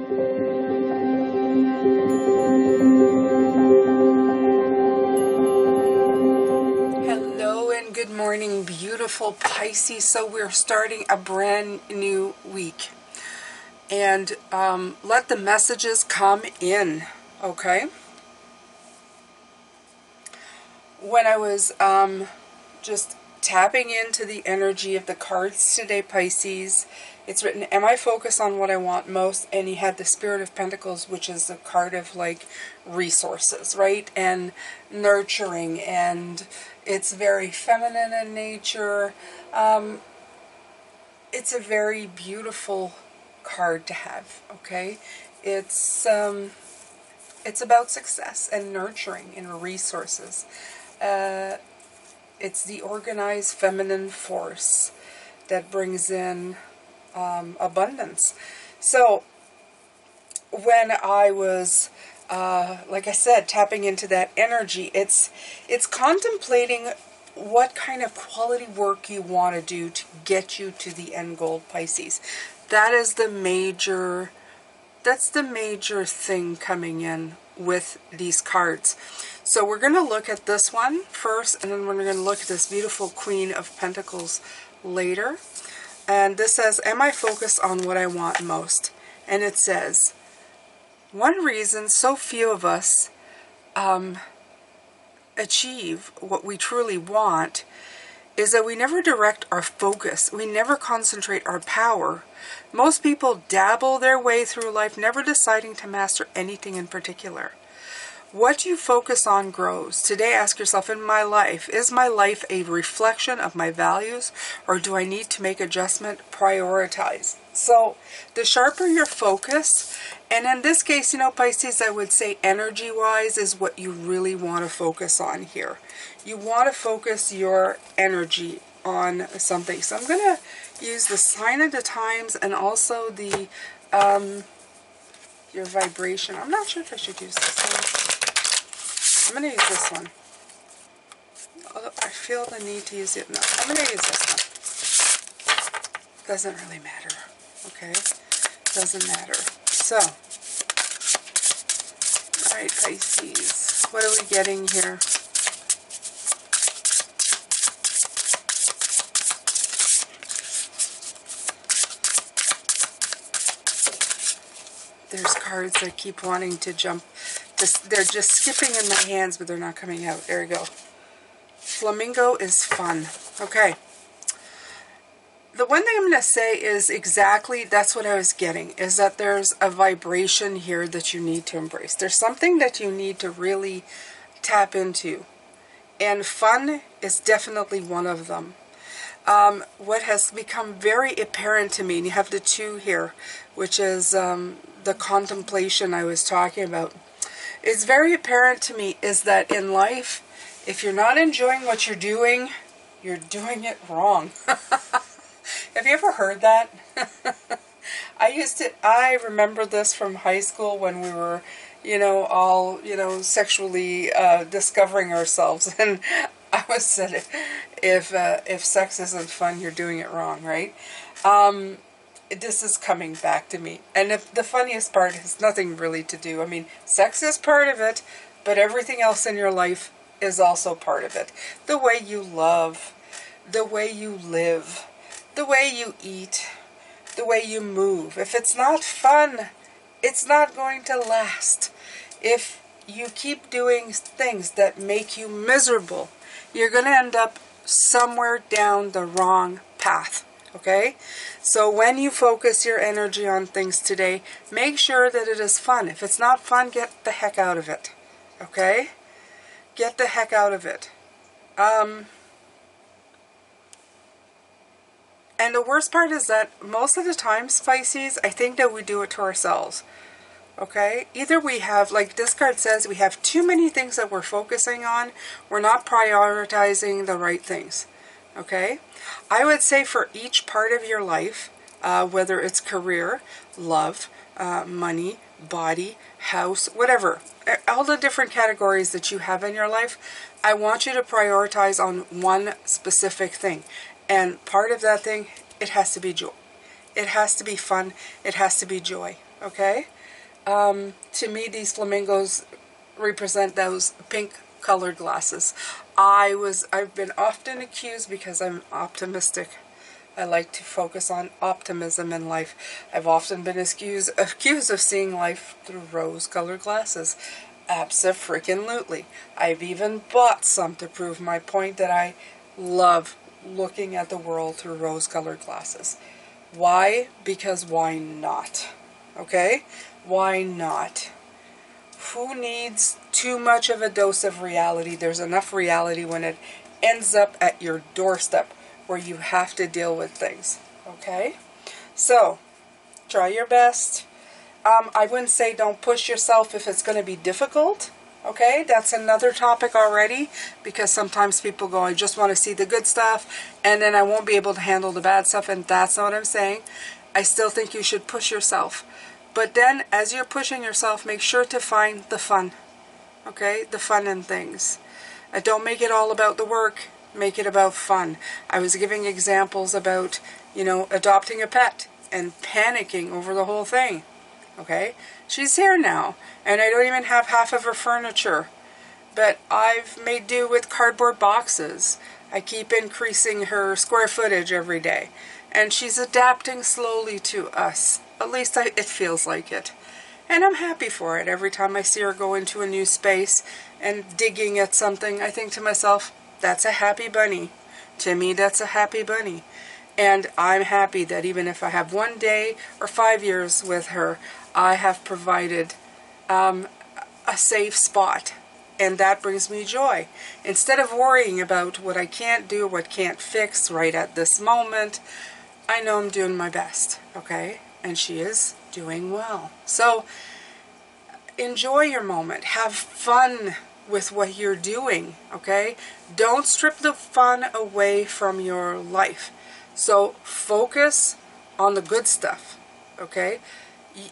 Hello and good morning, beautiful Pisces. So we're starting a brand new week, and let the messages come in, okay? When I was just tapping into the energy of the cards today, Pisces, it's written, am I focused on what I want most? And you had the Spirit of Pentacles, which is a card of like resources, right? And nurturing, and it's very feminine in nature. It's a very beautiful card to have, okay? It's about success and nurturing and resources. It's the organized feminine force that brings in abundance. So when I was, like I said, tapping into that energy, it's contemplating what kind of quality work you want to do to get you to the end goal, Pisces. That is the major, that's the major thing coming in with these cards. So we're going to look at this one first, and then we're going to look at this beautiful Queen of Pentacles later. And this says, am I focused on what I want most? And it says, one reason so few of us achieve what we truly want is that we never direct our focus. We never concentrate our power. Most people dabble their way through life, never deciding to master anything in particular. What you focus on grows. Today, ask yourself, in my life, is my life a reflection of my values, or do I need to make adjustment, prioritize? So the sharper your focus, and in this case, you know, Pisces, I would say energy-wise is what you really want to focus on here. You want to focus your energy on something. So I'm going to use the sign of the times and also the your vibration. I'm not sure if I should use this one. I'm going to use this one. Although I feel the need to use it. No, I'm going to use this one. Doesn't really matter. Okay? Doesn't matter. So, alright, Pisces. What are we getting here? There's cards that keep wanting to jump. They're just skipping in my hands, but they're not coming out. There we go. Flamingo is fun. Okay. The one thing I'm going to say is exactly, that's what I was getting, is that there's a vibration here that you need to embrace. There's something that you need to really tap into. And fun is definitely one of them. What has become very apparent to me, and you have the two here, which is the contemplation I was talking about. It's very apparent to me is that in life, if you're not enjoying what you're doing it wrong. Have you ever heard that? I remember this from high school when we were, you know, all, you know, sexually discovering ourselves. And I was said, if sex isn't fun, you're doing it wrong, right? This is coming back to me. And the funniest part has nothing really to do. I mean, sex is part of it, but everything else in your life is also part of it. The way you love, the way you live, the way you eat, the way you move. If it's not fun, it's not going to last. If you keep doing things that make you miserable, you're going to end up somewhere down the wrong path. Okay? So when you focus your energy on things today, make sure that it is fun. If it's not fun, get the heck out of it. Okay? Get the heck out of it. And the worst part is that most of the time, Pisces, I think that we do it to ourselves. Okay? Either we have, like this card says, we have too many things that we're focusing on. We're not prioritizing the right things. Okay? I would say for each part of your life, whether it's career, love, money, body, house, whatever, all the different categories that you have in your life, I want you to prioritize on one specific thing. And part of that thing, it has to be joy. It has to be fun. It has to be joy. Okay? To me, these flamingos represent those pink colored glasses. I've been often accused, because I'm optimistic, I like to focus on optimism in life. I've often been accused of seeing life through rose-colored glasses. Abso-freaking-lutely. I've even bought some to prove my point that I love looking at the world through rose-colored glasses. Why? Because why not? Okay? Why not? Who needs too much of a dose of reality? There's enough reality when it ends up at your doorstep where you have to deal with things. Okay? So, try your best. I wouldn't say don't push yourself if it's going to be difficult. Okay? That's another topic already, because sometimes people go, I just want to see the good stuff, and then I won't be able to handle the bad stuff, and that's not what I'm saying. I still think you should push yourself. But then, as you're pushing yourself, make sure to find the fun. Okay? The fun in things. Don't make it all about the work. Make it about fun. I was giving examples about, adopting a pet and panicking over the whole thing. Okay? She's here now, and I don't even have half of her furniture. But I've made do with cardboard boxes. I keep increasing her square footage every day. And she's adapting slowly to us. At least it feels like it. And I'm happy for it. Every time I see her go into a new space and digging at something, I think to myself, that's a happy bunny. To me, that's a happy bunny. And I'm happy that even if I have 1 day or 5 years with her, I have provided a safe spot. And that brings me joy. Instead of worrying about what I can't do, what can't fix right at this moment, I know I'm doing my best, okay? And she is doing well. So, enjoy your moment. Have fun with what you're doing, okay? Don't strip the fun away from your life. So, focus on the good stuff, okay?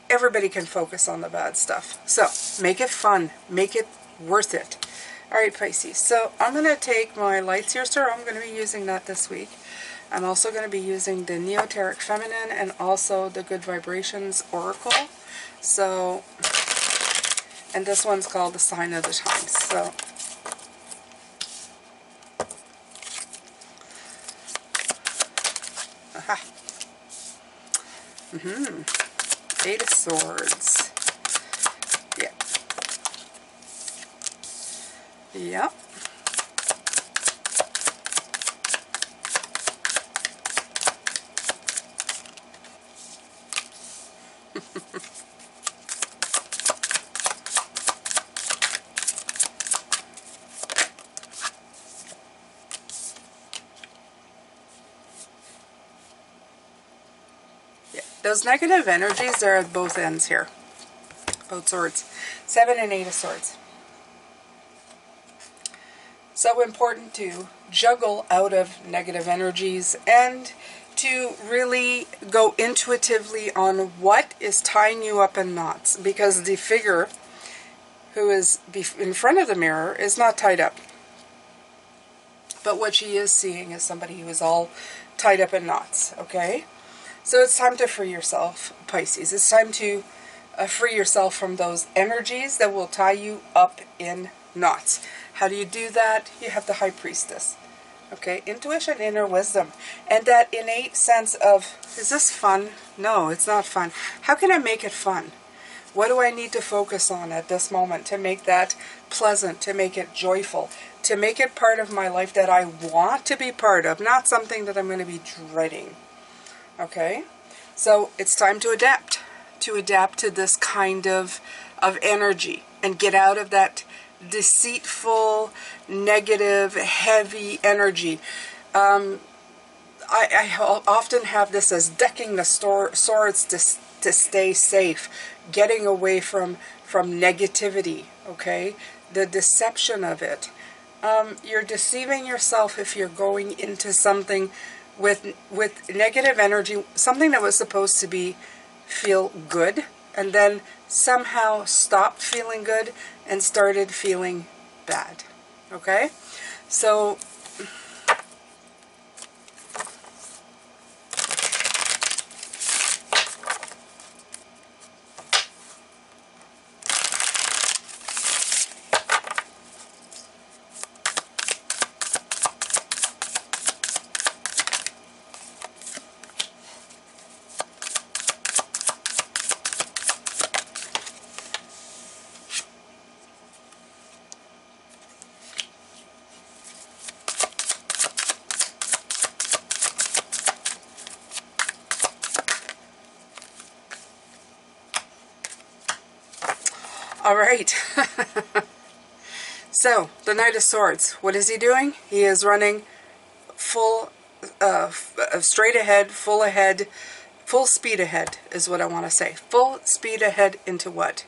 Everybody can focus on the bad stuff. So, make it fun. Make it worth it. Alright, Pisces. So, I'm going to take my Light Seer Star. I'm going to be using that this week. I'm also going to be using the Neoteric Feminine and also the Good Vibrations Oracle. So, and this one's called the Sign of the Times. So, aha. Eight of Swords. Yeah. Yep. Those negative energies are at both ends here. Both swords. 7 and 8 of Swords. So important to juggle out of negative energies and to really go intuitively on what is tying you up in knots. Because the figure who is in front of the mirror is not tied up. But what she is seeing is somebody who is all tied up in knots. Okay? So it's time to free yourself, Pisces. It's time to free yourself from those energies that will tie you up in knots. How do you do that? You have the High Priestess. Okay, intuition, inner wisdom. And that innate sense of, is this fun? No, it's not fun. How can I make it fun? What do I need to focus on at this moment to make that pleasant, to make it joyful, to make it part of my life that I want to be part of, not something that I'm going to be dreading. Okay, so it's time to adapt to this kind of energy and get out of that deceitful, negative, heavy energy. I often have this as decking the swords to stay safe, getting away from negativity, okay, the deception of it. You're deceiving yourself if you're going into something with negative energy, something that was supposed to feel good, and then somehow stopped feeling good and started feeling bad. Okay? So, All right. So, the Knight of Swords, what is he doing? He is running full, straight ahead, full speed ahead is what I want to say. Full speed ahead into what?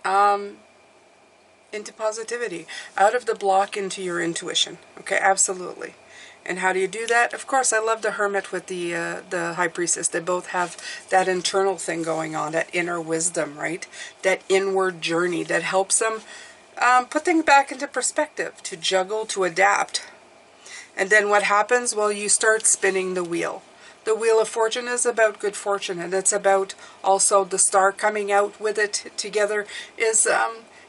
Into positivity. Out of the block into your intuition. Okay, absolutely. And how do you do that? Of course, I love the Hermit with the High Priestess. They both have that internal thing going on, that inner wisdom, right? That inward journey that helps them put things back into perspective, to juggle, to adapt. And then what happens? Well, you start spinning the wheel. The Wheel of Fortune is about good fortune, and it's about also the star coming out with it together is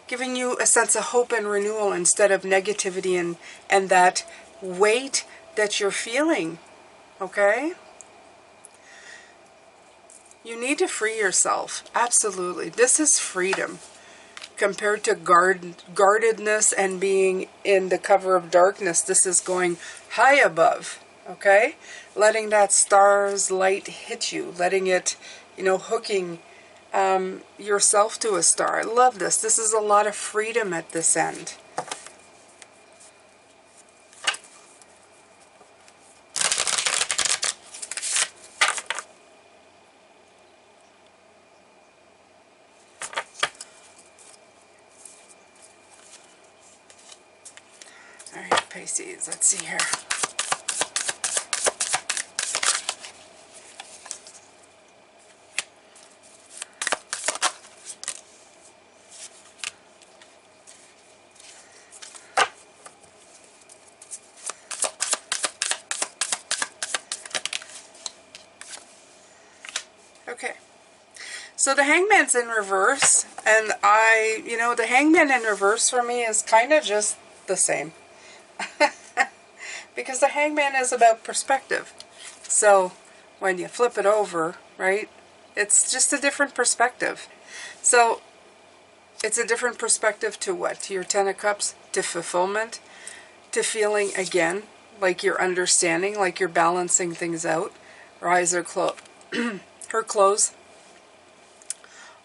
giving you a sense of hope and renewal instead of negativity and that weight that you're feeling, okay? You need to free yourself. Absolutely. This is freedom compared to guardedness and being in the cover of darkness. This is going high above, okay? Letting that star's light hit you, letting it, hooking yourself to a star. I love this. This is a lot of freedom at this end. All right, Pisces, let's see here. Okay, so the Hangman's in reverse, and the Hangman in reverse for me is kind of just the same. Because the Hangman is about perspective. So when you flip it over, right, it's just a different perspective. So it's a different perspective to what? To your Ten of Cups, to fulfillment, to feeling again like you're understanding, like you're balancing things out. Her eyes are closed. Her clothes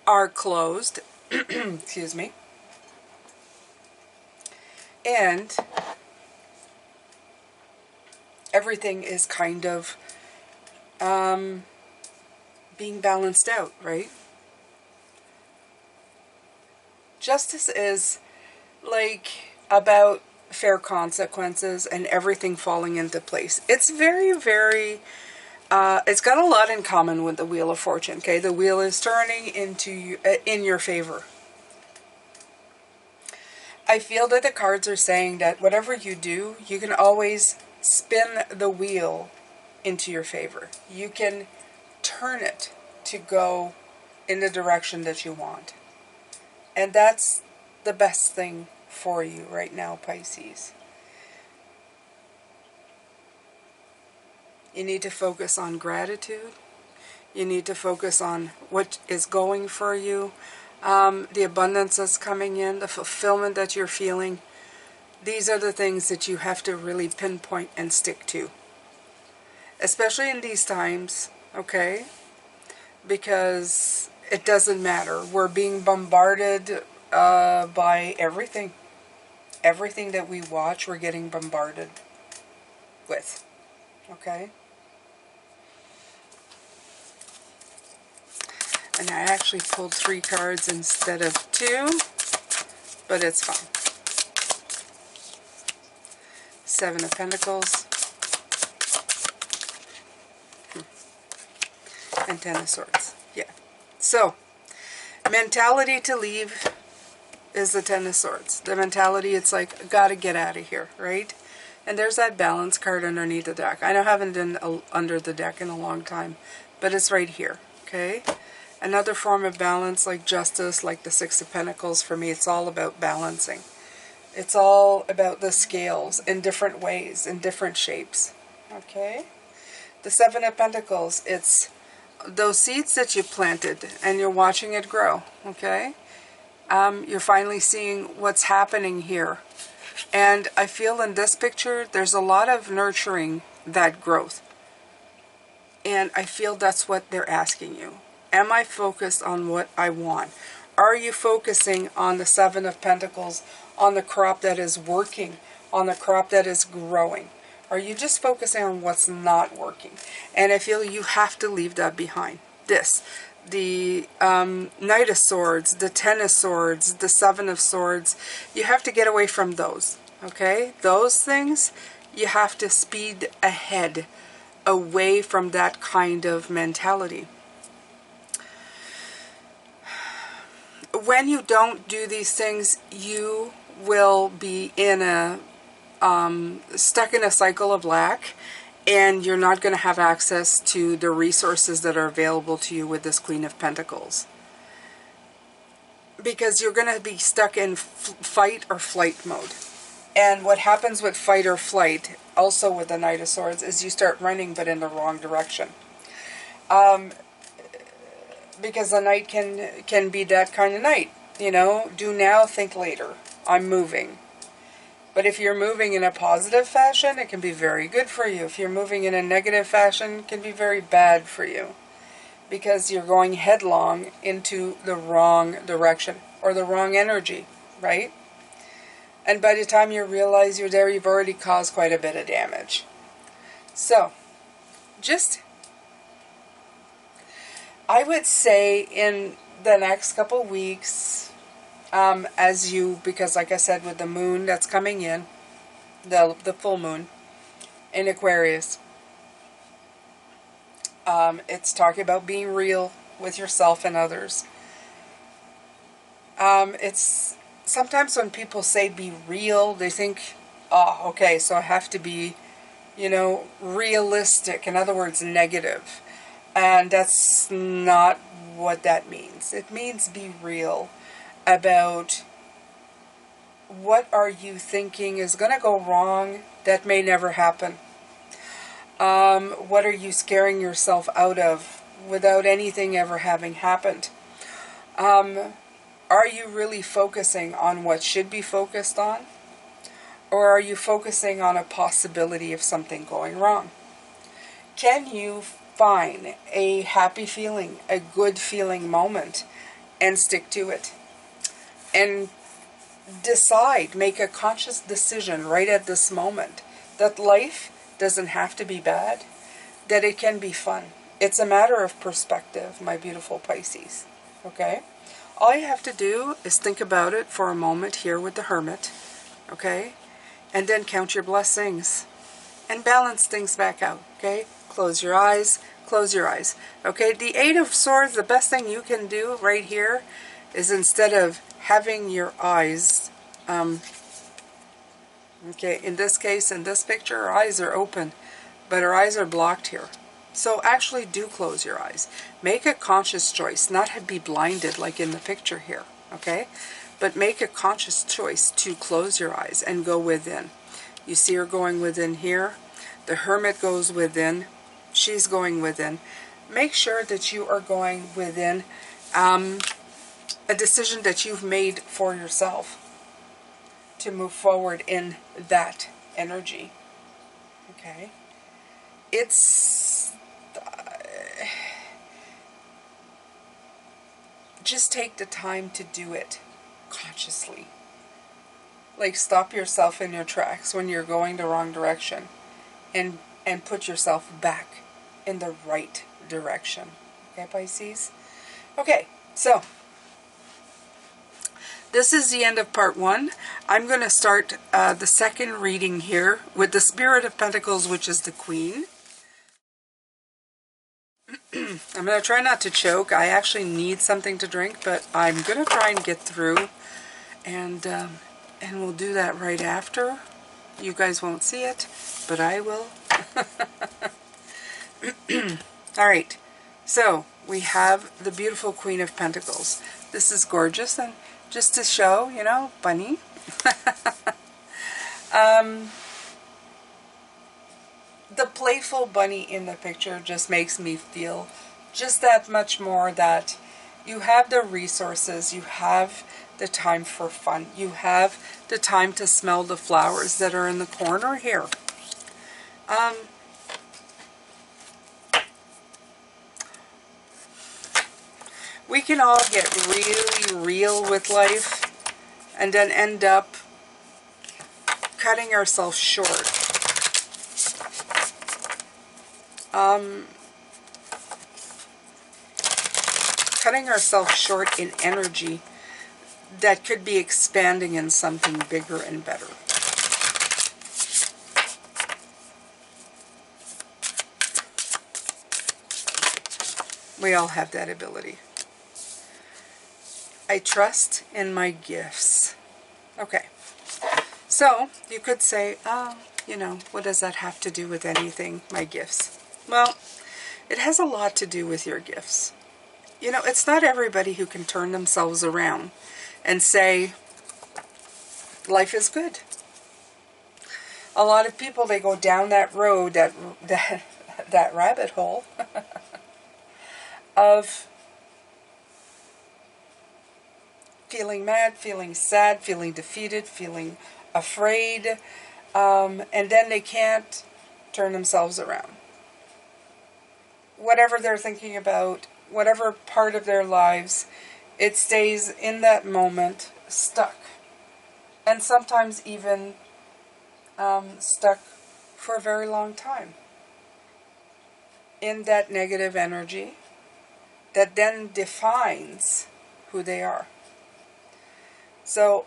are closed. Excuse me. And everything is kind of being balanced out, right? Justice is like about fair consequences and everything falling into place. It's very, very, it's got a lot in common with the Wheel of Fortune, okay? The wheel is turning in your favor. I feel that the cards are saying that whatever you do, you can always spin the wheel into your favor. You can turn it to go in the direction that you want. And that's the best thing for you right now, Pisces. You need to focus on gratitude. You need to focus on what is going for you. The abundance that's coming in, the fulfillment that you're feeling. These are the things that you have to really pinpoint and stick to. Especially in these times, okay? Because it doesn't matter. We're being bombarded by everything. Everything that we watch, we're getting bombarded with. Okay? And I actually pulled 3 cards instead of 2, but it's fine. 7 of Pentacles. And 10 of Swords. Yeah. So, mentality to leave is the 10 of Swords. The mentality, it's like, gotta get out of here, right? And there's that balance card underneath the deck. I know I haven't been under the deck in a long time, but it's right here, okay? Another form of balance, like justice, like the 6 of Pentacles, for me, it's all about balancing. It's all about the scales in different ways, in different shapes, okay? The 7 of Pentacles, it's those seeds that you planted and you're watching it grow, okay? You're finally seeing what's happening here. And I feel in this picture, there's a lot of nurturing that growth. And I feel that's what they're asking you. Am I focused on what I want? Are you focusing on the Seven of Pentacles, on the crop that is working, on the crop that is growing? Are you just focusing on what's not working? And I feel you have to leave that behind. The Knight of Swords, the Ten of Swords, the Seven of Swords, you have to get away from those, okay? Those things, you have to speed ahead, away from that kind of mentality. When you don't do these things, you will be in a stuck in a cycle of lack, and you're not going to have access to the resources that are available to you with this Queen of Pentacles. Because you're going to be stuck in fight or flight mode. And what happens with fight or flight, also with the Knight of Swords, is you start running but in the wrong direction. Because the Knight can be that kind of knight. You know, do now, think later. I'm moving. But if you're moving in a positive fashion, it can be very good for you. If you're moving in a negative fashion, it can be very bad for you. Because you're going headlong into the wrong direction or the wrong energy, right? And by the time you realize you're there, you've already caused quite a bit of damage. So, I would say in the next couple weeks, because like I said, with the moon that's coming in, the full moon in Aquarius, it's talking about being real with yourself and others. It's sometimes when people say be real, they think, oh, okay, so I have to be, realistic. In other words, negative. And that's not what that means. It means be real about what are you thinking is going to go wrong that may never happen. What are you scaring yourself out of without anything ever having happened? Are you really focusing on what should be focused on? Or are you focusing on a possibility of something going wrong? Can you find a happy feeling, a good feeling moment, and stick to it? And decide, make a conscious decision right at this moment that life doesn't have to be bad, that it can be fun. It's a matter of perspective, my beautiful Pisces. Okay? All you have to do is think about it for a moment here with the Hermit. Okay? And then count your blessings. And balance things back out. Okay? Close your eyes. Close your eyes. Okay? The Eight of Swords, the best thing you can do right here is instead of having your eyes, okay, in this case, in this picture, our eyes are open, but our eyes are blocked here. So actually do close your eyes. Make a conscious choice, not be blinded like in the picture here, okay? But make a conscious choice to close your eyes and go within. You see her going within here. The Hermit goes within. She's going within. Make sure that you are going within a decision that you've made for yourself to move forward in that energy. Okay? It's just take the time to do it consciously. Like, stop yourself in your tracks when you're going the wrong direction and put yourself back in the right direction. Okay, Pisces? Okay, so this is the end of part 1. I'm going to start the second reading here with the Spirit of Pentacles, which is the Queen. I'm going to try not to choke. I actually need something to drink, but I'm going to try and get through. And we'll do that right after. You guys won't see it, but I will. Alright, so we have the beautiful Queen of Pentacles. This is gorgeous, and just to show, bunny. The playful bunny in the picture just makes me feel just that much more that you have the resources, you have the time for fun, you have the time to smell the flowers that are in the corner here. We can all get really real with life and then end up cutting ourselves short. Cutting ourselves short in energy that could be expanding in something bigger and better. We all have that ability. I trust in my gifts. Okay. So, you could say, oh, you know, what does that have to do with anything, my gifts? Well, it has a lot to do with your gifts. You know, it's not everybody who can turn themselves around and say, life is good. A lot of people, they go down that road, that rabbit hole of feeling mad, feeling sad, feeling defeated, feeling afraid, and then they can't turn themselves around. Whatever they're thinking about, whatever part of their lives, it stays in that moment stuck. And sometimes even stuck for a very long time in that negative energy that then defines who they are. So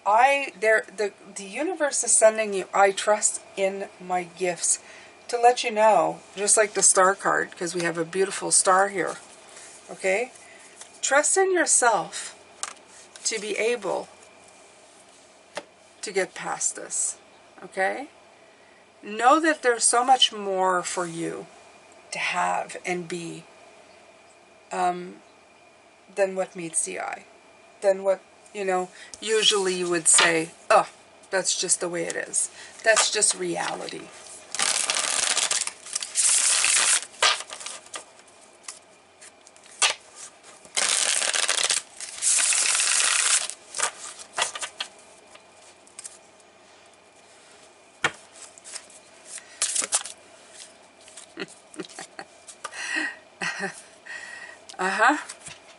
the universe is sending you, I trust in my gifts, to let you know, just like the star card, because we have a beautiful star here, okay? Trust in yourself to be able to get past this, okay? Know that there's so much more for you to have and be than what meets the eye, than what, you know, usually you would say, oh, that's just the way it is. That's just reality.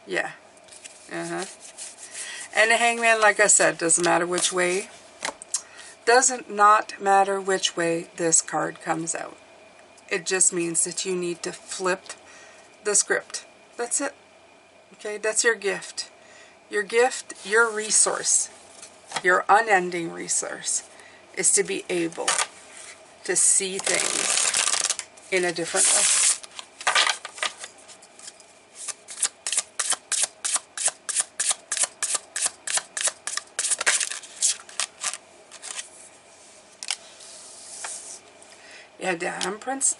Yeah. And the Hangman, like I said, doesn't matter which way. Doesn't not matter which way this card comes out. It just means that you need to flip the script. That's it. Okay, that's your gift. Your gift, your resource, your unending resource is to be able to see things in a different way. Yeah, the Empress.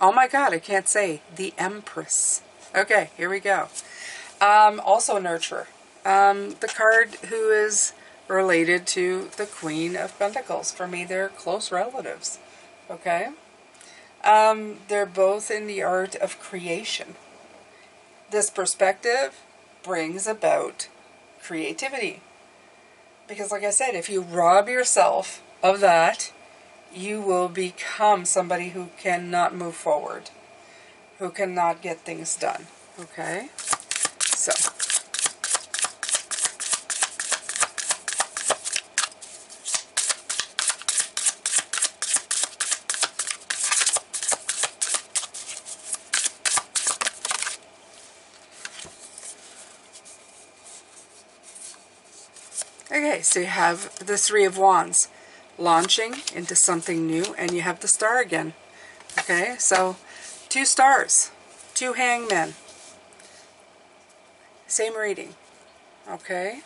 Oh my God, I can't say. The Empress. Okay, here we go. Also Nurturer. The card who is related to the Queen of Pentacles. For me, they're close relatives. Okay? They're both in the art of creation. This perspective brings about creativity. Because like I said, if you rob yourself of that, you will become somebody who cannot move forward, who cannot get things done. Okay? So. Okay, so you have the Three of Wands launching into something new, and you have the Star again. Okay, so 2 stars, 2 hangmen. Same reading. Okay.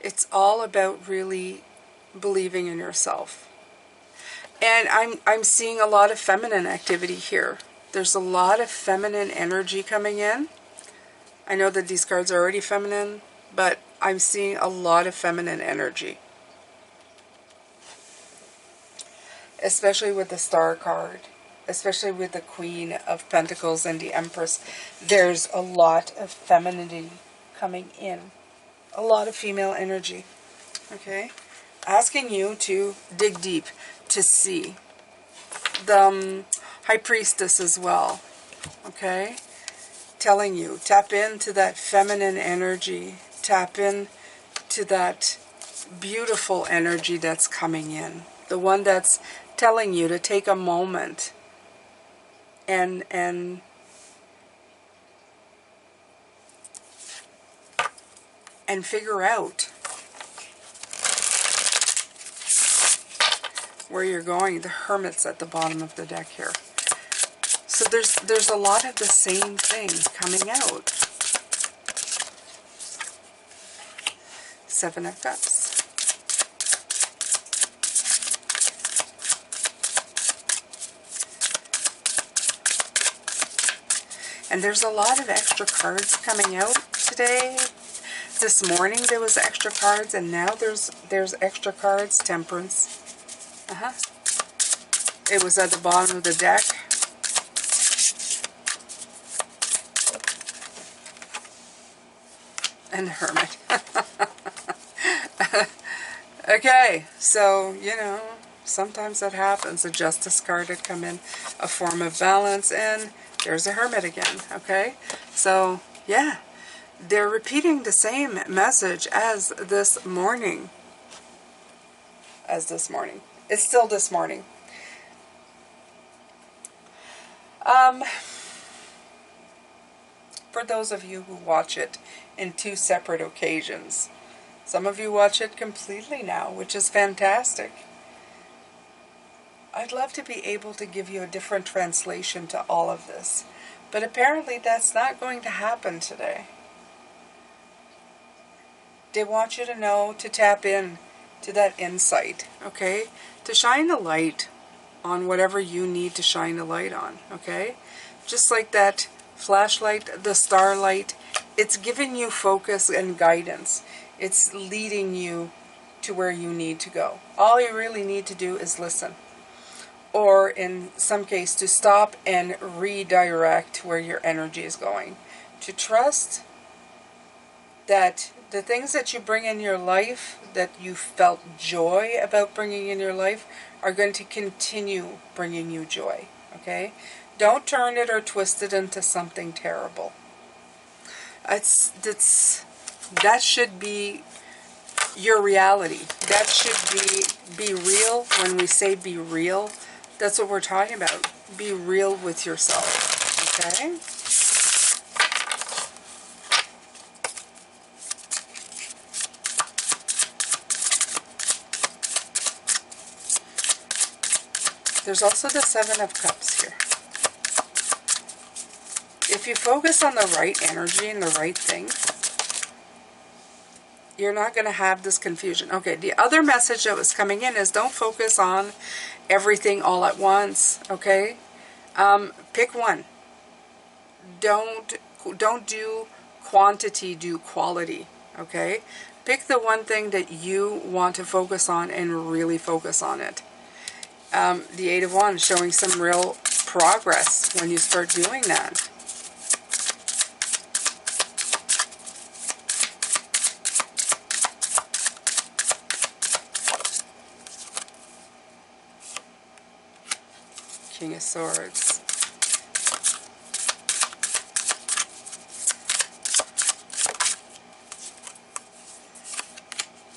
It's all about really believing in yourself. And I'm seeing a lot of feminine activity here. There's a lot of feminine energy coming in. I know that these cards are already feminine, but I'm seeing a lot of feminine energy. Especially with the Star card. especially with the Queen of Pentacles and the Empress, there's a lot of femininity coming in. A lot of female energy. Okay? Asking you to dig deep to see. The High Priestess as well. Okay? Telling you, tap into that feminine energy. Tap in to that beautiful energy that's coming in. The one that's telling you to take a moment and figure out where you're going. The Hermit's at the bottom of the deck here. So there's a lot of the same things coming out. Seven of Cups. And there's a lot of extra cards coming out today. This morning there was extra cards, and now there's extra cards. Temperance. It was at the bottom of the deck. And the Hermit. Okay, so, you know, sometimes that happens. The Justice card had come in, a form of balance, and there's a Hermit again, okay? So, yeah, they're repeating the same message as this morning. It's still this morning. For those of you who watch it in two separate occasions, some of you watch it completely now, which is fantastic. I'd love to be able to give you a different translation to all of this, but apparently that's not going to happen today. They want you to know to tap in to that insight, okay? To shine the light on whatever you need to shine the light on, okay? Just like that flashlight, the starlight, it's giving you focus and guidance. It's leading you to where you need to go. All you really need to do is listen. Or in some case, to stop and redirect where your energy is going. To trust that the things that you bring in your life, that you felt joy about bringing in your life, are going to continue bringing you joy. Okay? Don't turn it or twist it into something terrible. That should be your reality. That should be real. When we say be real, that's what we're talking about. Be real with yourself. Okay? There's also the Seven of Cups here. If you focus on the right energy and the right things, you're not going to have this confusion. Okay, the other message that was coming in is don't focus on everything all at once, okay? Pick one. Don't do quantity, do quality, okay? Pick the one thing that you want to focus on and really focus on it. The Eight of Wands showing some real progress when you start doing that. King of Swords.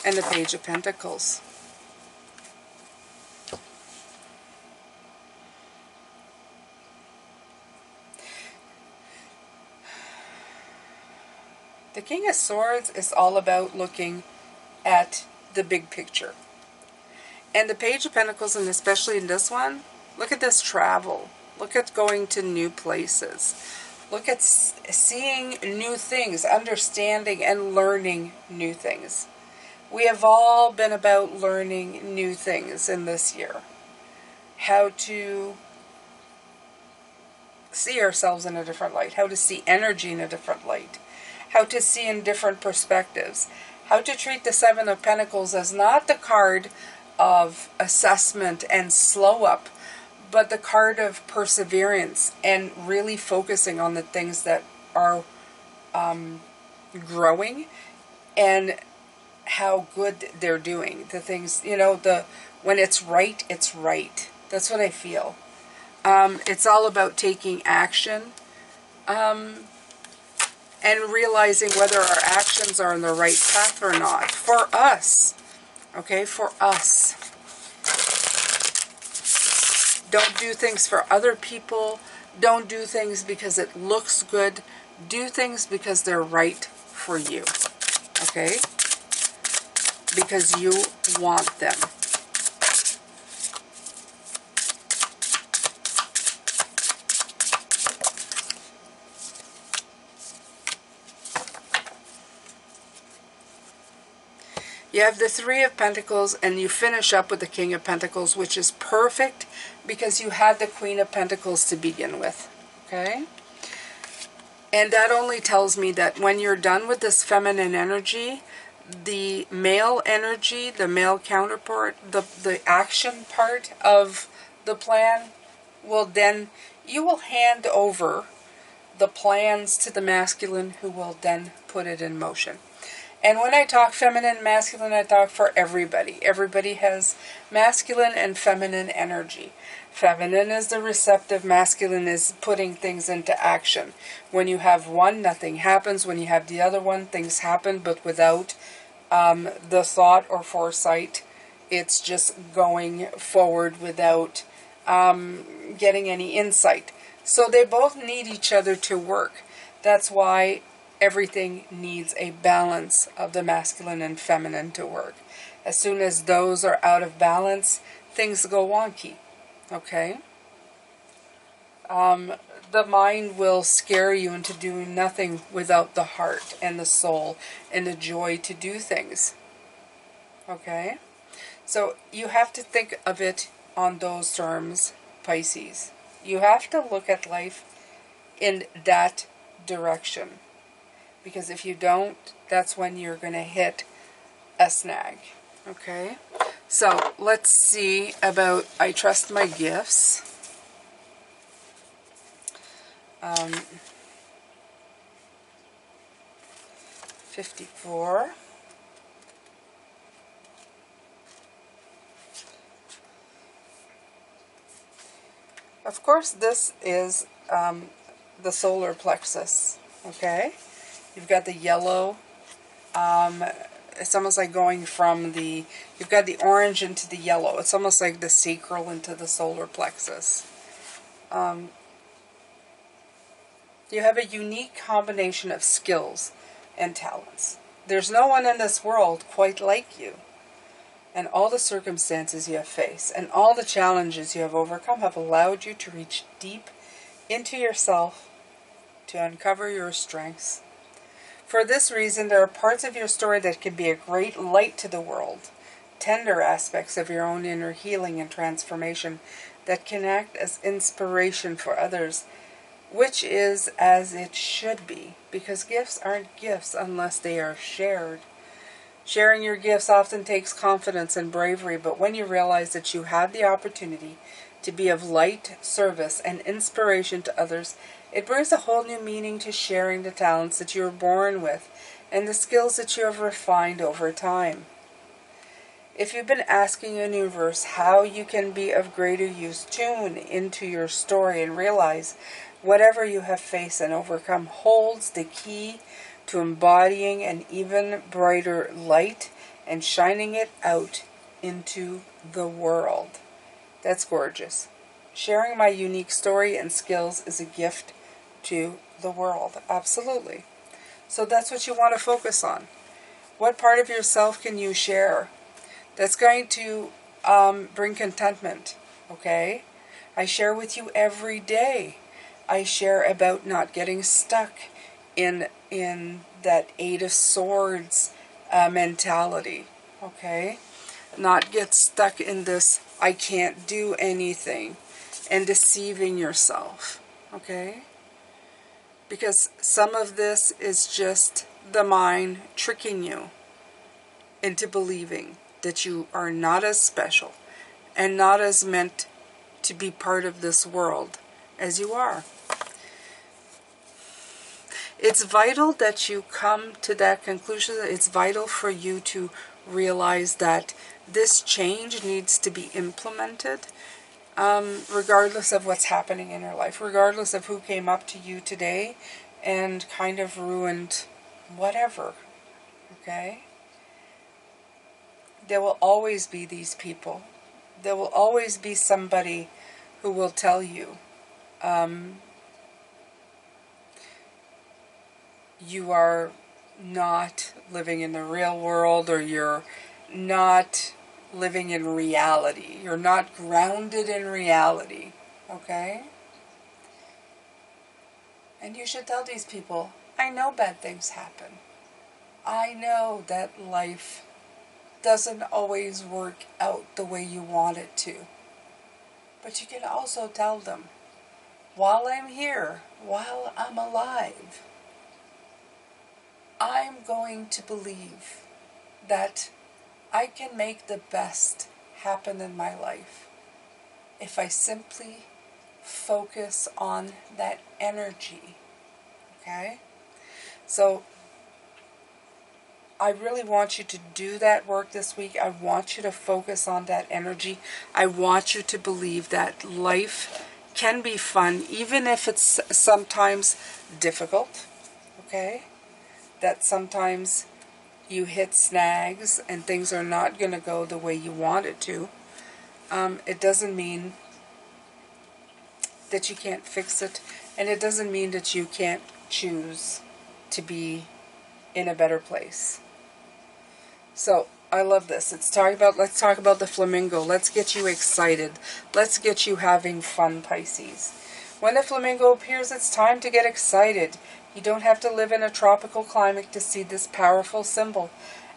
And the Page of Pentacles. The King of Swords is all about looking at the big picture. And the Page of Pentacles, and especially in this one, look at this travel. Look at going to new places. Look at seeing new things, understanding and learning new things. We have all been about learning new things in this year. How to see ourselves in a different light. How to see energy in a different light. How to see in different perspectives. How to treat the Seven of Pentacles as not the card of assessment and slow up, but the card of perseverance and really focusing on the things that are growing and how good they're doing. The things, you know, when it's right, it's right. That's what I feel. It's all about taking action and realizing whether our actions are on the right path or not. For us, okay, for us. Don't do things for other people. Don't do things because it looks good. Do things because they're right for you, okay? Because you want them. You have the Three of Pentacles, and you finish up with the King of Pentacles, which is perfect because you had the Queen of Pentacles to begin with, okay? And that only tells me that when you're done with this feminine energy, the male energy, the male counterpart, the action part of the plan will then, you will hand over the plans to the masculine, who will then put it in motion. And when I talk feminine, masculine, I talk for everybody. Everybody has masculine and feminine energy. Feminine is the receptive, masculine is putting things into action. When you have one, nothing happens. When you have the other one, things happen, but without the thought or foresight. It's just going forward without getting any insight. So they both need each other to work. That's why everything needs a balance of the masculine and feminine to work. As soon as those are out of balance, things go wonky. Okay? The mind will scare you into doing nothing without the heart and the soul and the joy to do things. Okay? So you have to think of it on those terms, Pisces. You have to look at life in that direction. Because if you don't, that's when you're going to hit a snag. Okay? So, let's see about I trust my gifts. 54. Of course, this is the solar plexus. Okay? You've got the yellow. It's almost like going from you've got the orange into the yellow. It's almost like the sacral into the solar plexus. You have a unique combination of skills and talents. There's no one in this world quite like you. And all the circumstances you have faced and all the challenges you have overcome have allowed you to reach deep into yourself to uncover your strengths. For this reason, there are parts of your story that can be a great light to the world, tender aspects of your own inner healing and transformation that can act as inspiration for others, which is as it should be, because gifts aren't gifts unless they are shared. Sharing your gifts often takes confidence and bravery, but when you realize that you have the opportunity to be of light, service, and inspiration to others, it brings a whole new meaning to sharing the talents that you were born with and the skills that you have refined over time. If you've been asking the universe how you can be of greater use, tune into your story and realize whatever you have faced and overcome holds the key to embodying an even brighter light and shining it out into the world. That's gorgeous. Sharing my unique story and skills is a gift to the world. Absolutely. So that's what you want to focus on. What part of yourself can you share that's going to bring contentment? Okay? I share with you every day. I share about not getting stuck in that Eight of Swords mentality. Okay? Not get stuck in this I can't do anything and deceiving yourself. Okay? Because some of this is just the mind tricking you into believing that you are not as special and not as meant to be part of this world as you are. It's vital that you come to that conclusion. It's vital for you to realize that this change needs to be implemented, regardless of what's happening in your life, regardless of who came up to you today and kind of ruined whatever, okay? There will always be these people. There will always be somebody who will tell you, you are not living in the real world, or you're not living in reality. You're not grounded in reality, okay? And you should tell these people, I know bad things happen. I know that life doesn't always work out the way you want it to. But you can also tell them, while I'm here, while I'm alive, I'm going to believe that I can make the best happen in my life if I simply focus on that energy, okay? So I really want you to do that work this week. I want you to focus on that energy. I want you to believe that life can be fun, even if it's sometimes difficult, okay? That sometimes you hit snags and things are not going to go the way you want it to. It doesn't mean that you can't fix it, and it doesn't mean that you can't choose to be in a better place. So I love this. Let's talk about the flamingo. Let's get you excited. Let's get you having fun, Pisces. When the flamingo appears, it's time to get excited. You don't have to live in a tropical climate to see this powerful symbol,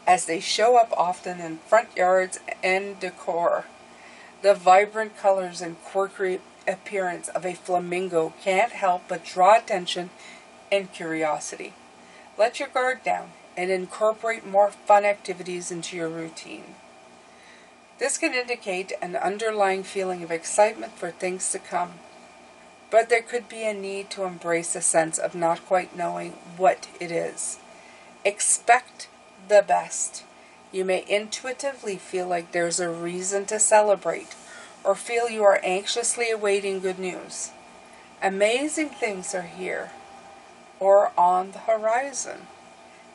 as they show up often in front yards and decor. The vibrant colors and quirky appearance of a flamingo can't help but draw attention and curiosity. Let your guard down and incorporate more fun activities into your routine. This can indicate an underlying feeling of excitement for things to come, but there could be a need to embrace a sense of not quite knowing what it is. Expect the best. You may intuitively feel like there's a reason to celebrate, or feel you are anxiously awaiting good news. Amazing things are here, or on the horizon,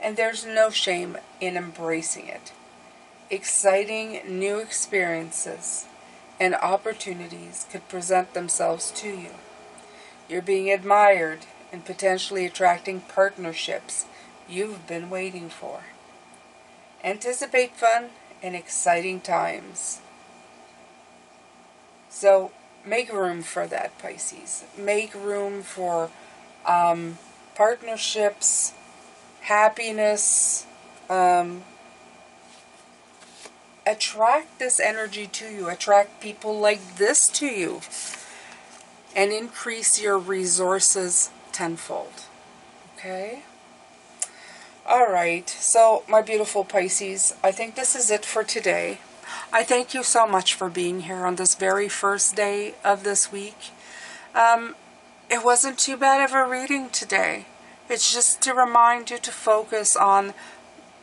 and there's no shame in embracing it. Exciting new experiences and opportunities could present themselves to you. You're being admired and potentially attracting partnerships you've been waiting for. Anticipate fun and exciting times. So make room for that, Pisces. Make room for partnerships, happiness. Attract this energy to you. Attract people like this to you. And increase your resources tenfold. Okay? Alright, so my beautiful Pisces, I think this is it for today. I thank you so much for being here on this very first day of this week. It wasn't too bad of a reading today. It's just to remind you to focus on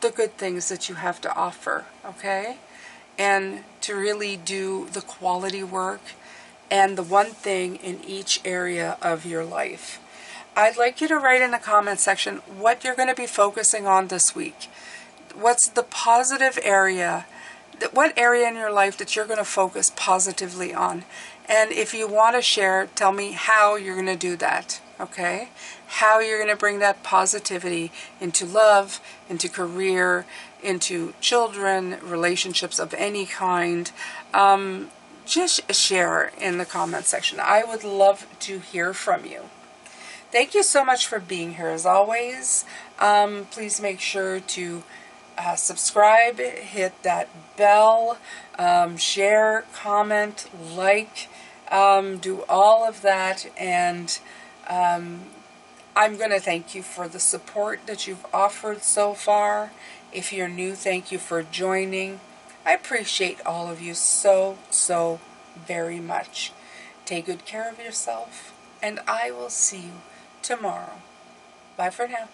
the good things that you have to offer, okay? And to really do the quality work and the one thing in each area of your life. I'd like you to write in the comment section what you're going to be focusing on this week. What's the positive area? What area in your life that you're going to focus positively on? And if you want to share, tell me how you're going to do that, okay? How you're going to bring that positivity into love, into career, into children, relationships of any kind. Just share in the comment section. I would love to hear from you. Thank you so much for being here as always. Please make sure to subscribe, hit that bell, share, comment, like, do all of that, and I'm going to thank you for the support that you've offered so far. If you're new, thank you for joining. I appreciate all of you so very much. Take good care of yourself, and I will see you tomorrow. Bye for now.